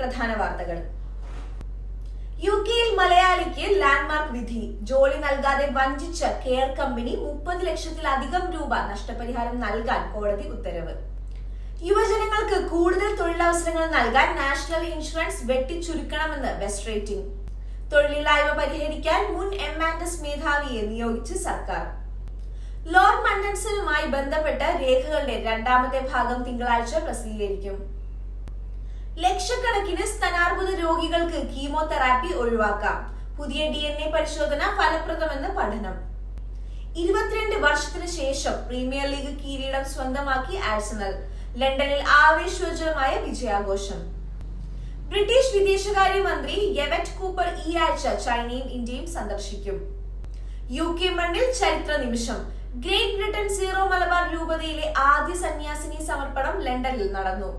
പ്രധാന വാർത്തകൾ. യുകെയിൽ മലയാളിക്ക് ലാൻഡ്മാർക്ക് വിധി. ജോലി നൽകാതെ വഞ്ചിച്ച കെയർ കമ്പനി 30 ലക്ഷത്തിലധികം രൂപ നഷ്ടപരിഹാരം നൽകാൻ കോടതി ഉത്തരവ്. യുവജനങ്ങൾക്ക് കൂടുതൽ തൊഴിലവസരങ്ങൾ നൽകാൻ നാഷണൽ ഇൻഷുറൻസ് വെട്ടിച്ചുരുക്കണമെന്ന് വെസ്റ്റ് റേറ്റിംഗ്. തൊഴിലില്ലായ്മ പരിഹരിക്കാൻ മുൻ M&S മേധാവിയെ നിയോഗിച്ച് സർക്കാർ. ലോർഡ് മണ്ടൻസനുമായി ബന്ധപ്പെട്ട രേഖകളുടെ രണ്ടാമത്തെ ഭാഗം തിങ്കളാഴ്ച പ്രസിദ്ധീകരിക്കും. ലക്ഷക്കണക്കിന് സ്തനാർബുദ രോഗികൾക്ക് കീമോതെറാപ്പി ഒഴിവാക്കാം. പുതിയ DNA പരിശോധന ഫലപ്രദമെന്ന് പഠനം. 22 വർഷത്തിനു ശേഷം പ്രീമിയർ ലീഗ് കിരീടം സ്വന്തമാക്കി ആഴ്സണൽ. ലണ്ടനിൽ ആവേശോജ്വലമായ വിജയാഘോഷം. ബ്രിട്ടീഷ് വിദേശകാര്യമന്ത്രി യെവറ്റ് കൂപ്പർ ഈ ആഴ്ച ചൈനയും ഇന്ത്യയും സന്ദർശിക്കും. UK മണ്ണിൽ ചരിത്ര നിമിഷം. ഗ്രേറ്റ് ബ്രിട്ടൻ സീറോ മലബാർ രൂപതയിലെ ആദ്യ സന്യാസിനി സമർപ്പണം ലണ്ടനിൽ നടന്നു.